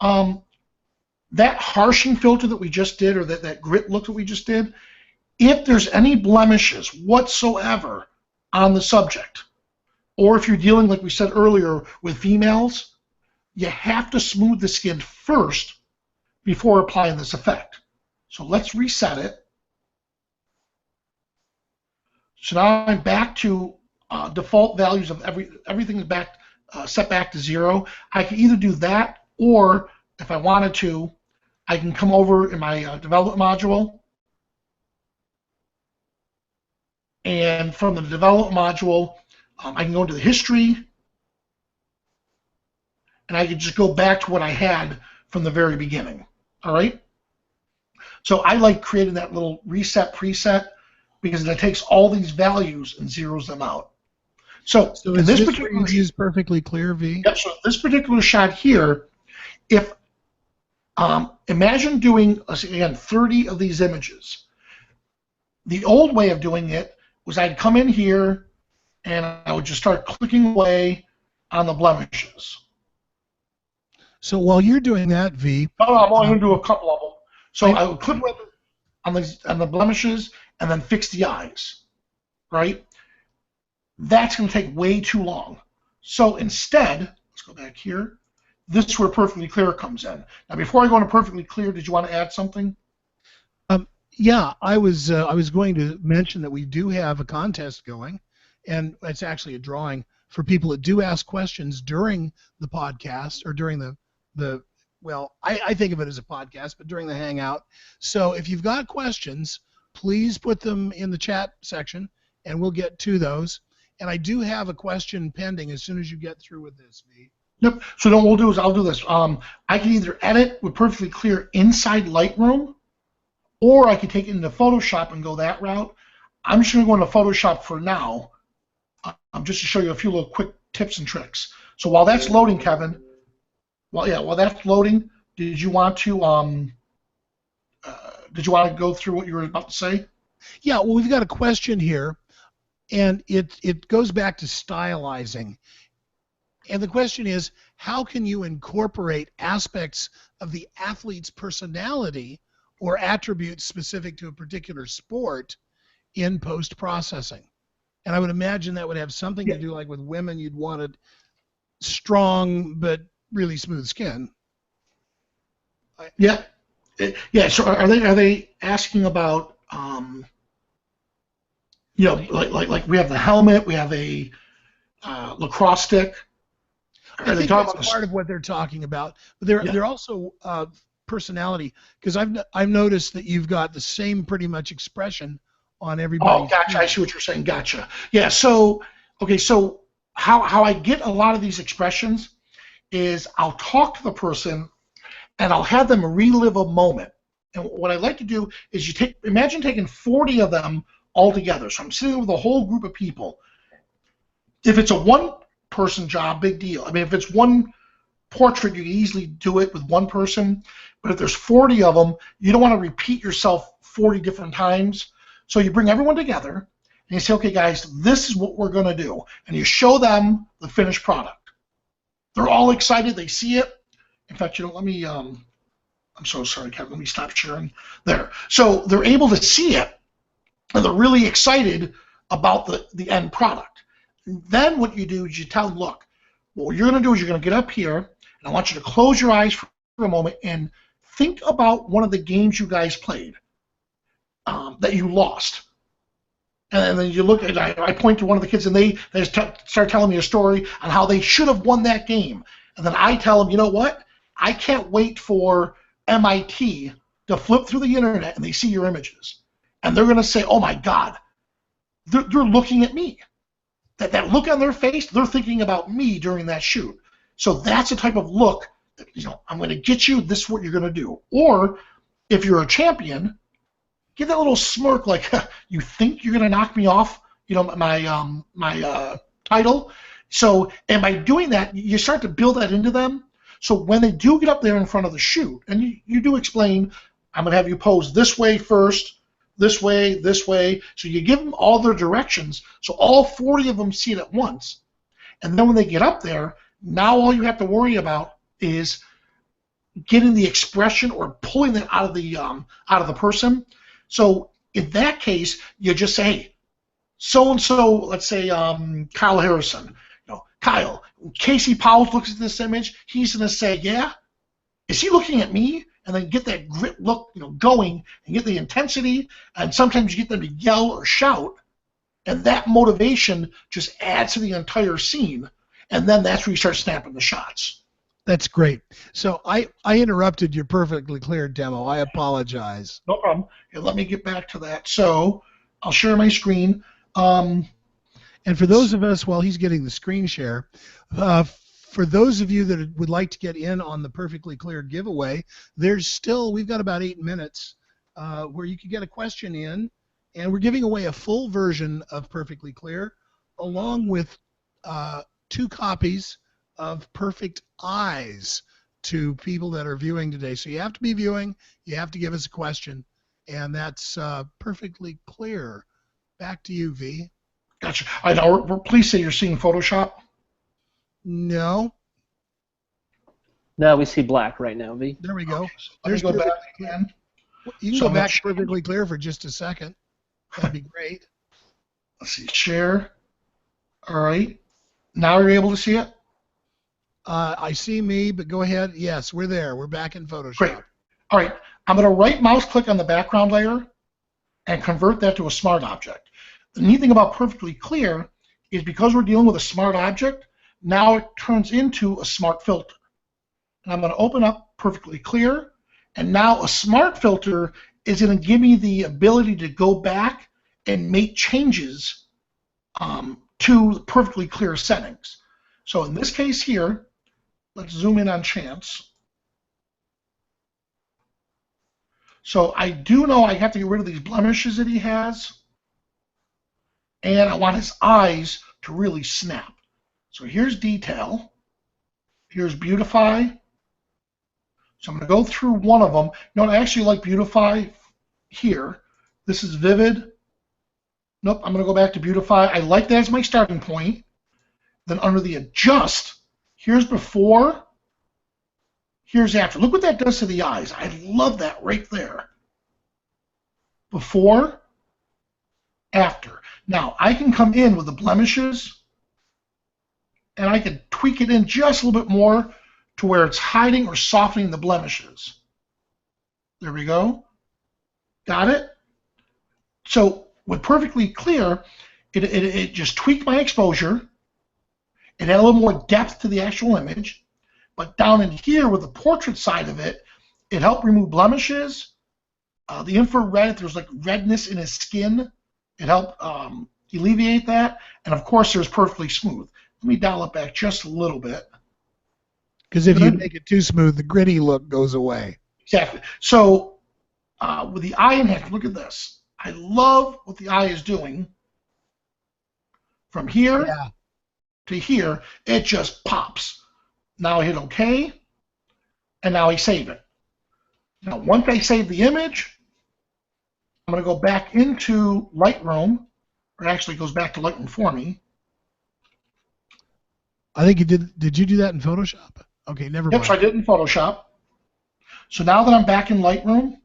that harshing filter that we just did, or that grit look that we just did, if there's any blemishes whatsoever on the subject, or if you're dealing, like we said earlier, with females, you have to smooth the skin first before applying this effect. So let's reset it. So now I'm back to default values of everything is back set back to 0. I can either do that, or if I wanted to, I can come over in my development module, and from the development module, I can go into the history, and I can just go back to what I had from the very beginning. All right. So I like creating that little reset preset, because it takes all these values and zeroes them out. So in this particular is perfectly clear, V? Yep. So this particular shot here, if imagine doing again 30 of these images. The old way of doing it was I'd come in here and I would just start clicking away on the blemishes. So while you're doing that, V, I'm only going to do a couple of them. So I would click on the blemishes and then fix the eyes, right? That's going to take way too long. So instead, let's go back here. This is where Perfectly Clear comes in. Now, before I go into Perfectly Clear, did you want to add something? Yeah, I was going to mention that we do have a contest going, and it's actually a drawing for people that do ask questions during the podcast, or during the well, I think of it as a podcast, but during the Hangout. So if you've got questions, please put them in the chat section, and we'll get to those. And I do have a question pending as soon as you get through with this, V. Yep. So then what we'll do is I'll do this. I can either edit with Perfectly Clear inside Lightroom, or I could take it into Photoshop and go that route. I'm just going to go into Photoshop for now, just to show you a few little quick tips and tricks. So while that's loading, Kevin, while that's loading, did you want to go through what you were about to say? Yeah. Well, we've got a question here, and it goes back to stylizing. And the question is, how can you incorporate aspects of the athlete's personality or attributes specific to a particular sport in post-processing? And I would imagine that would have something to do, like with women, you'd wanted strong but really smooth skin. Yeah. Yeah. So are they asking about like we have the helmet, we have a lacrosse stick? I think that's part of what they're talking about. But they're also personality, because I've noticed that you've got the same pretty much expression on everybody. Oh, gotcha. I see what you're saying. Gotcha. Yeah. So okay. So how I get a lot of these expressions is I'll talk to the person and I'll have them relive a moment. And what I like to do is imagine taking 40 of them all together. So I'm sitting with a whole group of people. If it's a one-person job, big deal. I mean, if it's one portrait, you can easily do it with one person. But if there's 40 of them, you don't want to repeat yourself 40 different times. So you bring everyone together and you say, okay, guys, this is what we're going to do. And you show them the finished product. They're all excited. They see it. In fact, let me, I'm so sorry, Kevin. Let me stop sharing there. So they're able to see it, and they're really excited about the end product. And then what you do is you tell them, look, what you're going to do is you're going to get up here, and I want you to close your eyes for a moment and think about one of the games you guys played that you lost. And then you look at, I point to one of the kids, and they start telling me a story on how they should have won that game. And then I tell them, you know what? I can't wait for MIT to flip through the internet and they see your images. And they're going to say, oh my God, they're looking at me. That look on their face, they're thinking about me during that shoot. So that's the type of look that, I'm going to get you, this is what you're going to do. Or if you're a champion, give that little smirk like, you think you're going to knock me off, my title. So, and by doing that, you start to build that into them. So when they do get up there in front of the shoot, and you do explain, I'm going to have you pose this way first, this way, this way. So you give them all their directions, so all 40 of them see it at once. And then when they get up there, now all you have to worry about is getting the expression or pulling it out of the person. So in that case, you just say, hey, so-and-so, let's say Kyle Harrison. Kyle, when Casey Powell looks at this image, he's going to say, yeah, is he looking at me? And then get that grit look going and get the intensity. And sometimes you get them to yell or shout. And that motivation just adds to the entire scene. And then that's where you start snapping the shots. That's great. So I interrupted your Perfectly Clear demo. I apologize. No problem. Here, let me get back to that. So I'll share my screen. And for those of us, while he's getting the screen share, for those of you that would like to get in on the Perfectly Clear giveaway, we've got about 8 minutes where you can get a question in, and we're giving away a full version of Perfectly Clear along with 2 copies of Perfect Eyes to people that are viewing today. So you have to be viewing, you have to give us a question, and that's Perfectly Clear. Back to you, V. Gotcha. I know. Please say you're seeing Photoshop. No. No, we see black right now, V. There we go. Okay, so let me go back again. You can go back to Perfectly Clear for just a second. That'd be great. Let's see. Share. All right. Now you're able to see it? I see me, but go ahead. Yes, we're there. We're back in Photoshop. Great. All right. I'm going to right mouse click on the background layer and convert that to a smart object. The neat thing about Perfectly Clear is because we're dealing with a smart object, now it turns into a smart filter. And I'm going to open up Perfectly Clear, and now a smart filter is going to give me the ability to go back and make changes to the Perfectly Clear settings. So in this case here, let's zoom in on Chance. So I do know I have to get rid of these blemishes that he has. And I want his eyes to really snap. So here's detail. Here's beautify. So I'm going to go through one of them. I actually like beautify here. This is vivid. Nope, I'm going to go back to beautify. I like that as my starting point. Then under the adjust, here's before, here's after. Look what that does to the eyes. I love that right there. Before, after. Now, I can come in with the blemishes, and I can tweak it in just a little bit more to where it's hiding or softening the blemishes. There we go. Got it? So with Perfectly Clear, it just tweaked my exposure. It had a little more depth to the actual image. But down in here with the portrait side of it, it helped remove blemishes. The infrared, if there's like redness in his skin, it helped alleviate that. And of course, there's Perfectly Smooth. Let me dial it back just a little bit. Because if you make it too smooth, the gritty look goes away. Exactly. So with the eye enhancement, look at this. I love what the eye is doing. From here to here, it just pops. Now I hit OK, and now I save it. Now, once I save the image, I'm going to go back into Lightroom, or actually it goes back to Lightroom for me. I think you did. Did you do that in Photoshop? Okay, never mind. Yep, so I did it in Photoshop. So now that I'm back in Lightroom,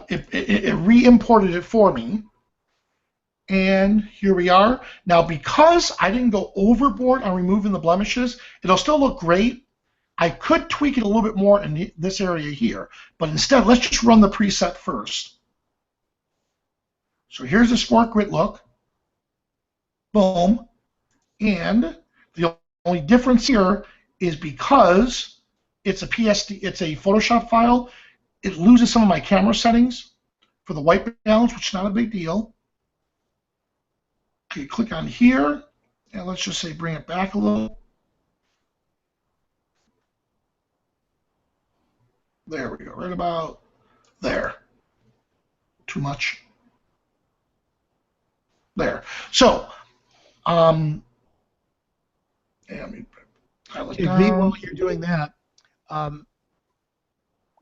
it re-imported it for me. And here we are. Now, because I didn't go overboard on removing the blemishes, it'll still look great. I could tweak it a little bit more in this area here, but instead, let's just run the preset first. So here's the sport grit look. Boom. And the only difference here is because it's a PSD, it's a Photoshop file, it loses some of my camera settings for the white balance, which is not a big deal. Okay, click on here, and let's just say bring it back a little. There we go, right about there. Too much. There. So, and we highlight Okay, down. V, while you're doing that,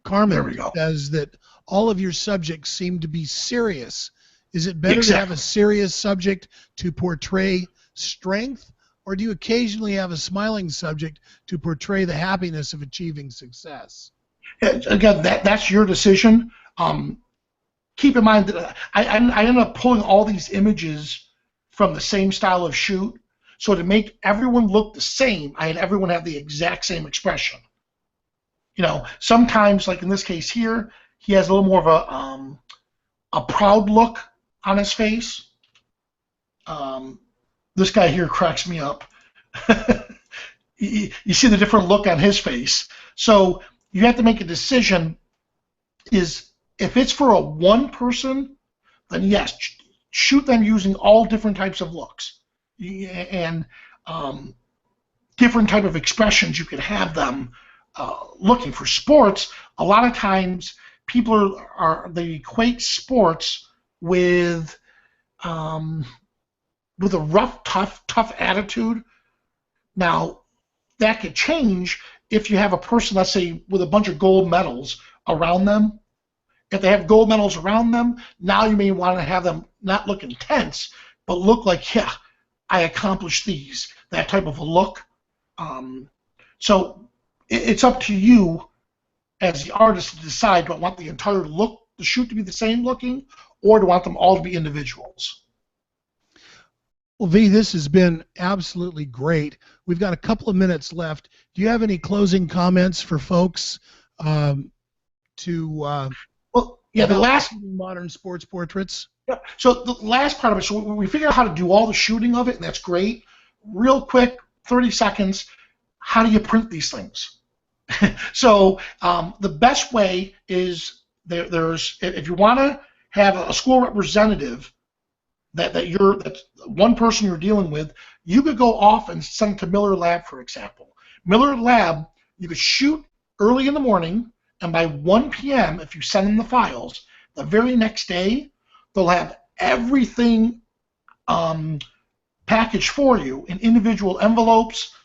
Carmen says that all of your subjects seem to be serious. Is it better to have a serious subject to portray strength, or do you occasionally have a smiling subject to portray the happiness of achieving success? Again, that's your decision. Keep in mind that I ended up pulling all these images from the same style of shoot, so to make everyone look the same, I had everyone have the exact same expression. You know, sometimes, like in this case here, he has a little more of a proud look on his face. This guy here cracks me up. You see the different look on his face. So you have to make a decision. Is if it's for a one person, then yes, shoot them using all different types of looks and different type of expressions. You could have them looking for sports. A lot of times people they equate sports with a rough, tough attitude. Now that could change if you have a person, let's say, with a bunch of gold medals around them. If they have gold medals around them, now you may want to have them not look intense, but look like, yeah, I accomplished these, that type of a look. So it's up to you as the artist to decide, do I want the entire look, the shoot to be the same looking, or do I want them all to be individuals? Well, V, this has been absolutely great. We've got a couple of minutes left. Do you have any closing comments for folks Well, yeah, the last modern sports portraits? Yeah. So the last part of it, so we figured out how to do all the shooting of it, and that's great. Real quick, 30 seconds, how do you print these things? So the best way is there's if you want to have a school representative that's one person you're dealing with, you could go off and send it to Miller Lab, for example. Miller Lab, you could shoot early in the morning, and by 1 p.m., if you send them the files, the very next day, they'll have everything packaged for you in individual envelopes.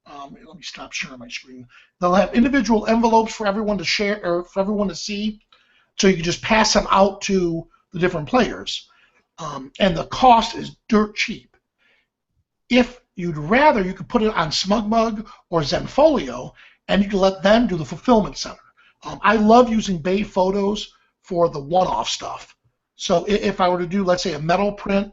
Let me stop sharing my screen. They'll have individual envelopes for everyone to share or for everyone to see, so you can just pass them out to the different players. And the cost is dirt cheap. If you'd rather, you could put it on SmugMug or Zenfolio, and you can let them do the fulfillment center. I love using Bay Photos for the one-off stuff. So if I were to do, let's say, a metal print,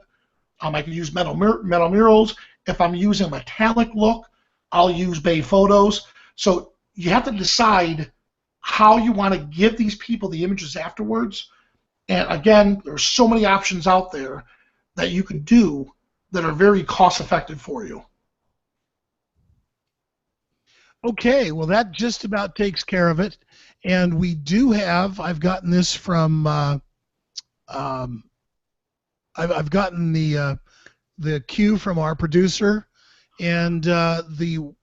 I could use metal murals. If I'm using a metallic look, I'll use Bay Photos. So you have to decide how you want to give these people the images afterwards. And again, there's so many options out there that you can do that are very cost-effective for you. Okay, well that just about takes care of it. And we do have, I've gotten this from, I've gotten the cue from our producer, and the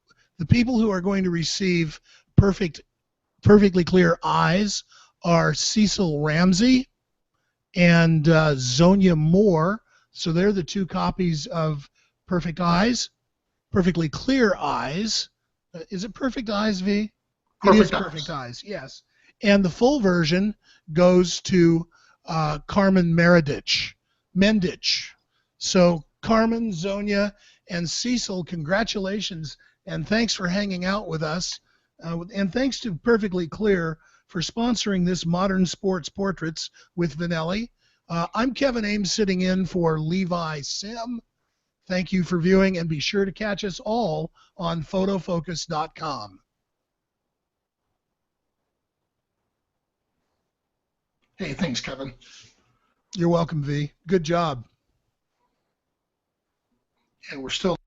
people who are going to receive perfectly clear eyes are Cecil Ramsey and Zonia Moore. So they're the two copies of Perfect Eyes. Perfectly Clear eyes. Is it Perfect Eyes, V? Perfect It is Eyes. Perfect Eyes, yes. And the full version goes to Carmen Mendich. So Carmen, Zonia, and Cecil, congratulations, and thanks for hanging out with us. And thanks to Perfectly Clear for sponsoring this Modern Sports Portraits with Vanelli. I'm Kevin Ames, sitting in for Levi Sim. Thank you for viewing, and be sure to catch us all on photofocus.com. Hey, thanks, Kevin. You're welcome, V. Good job. And we're still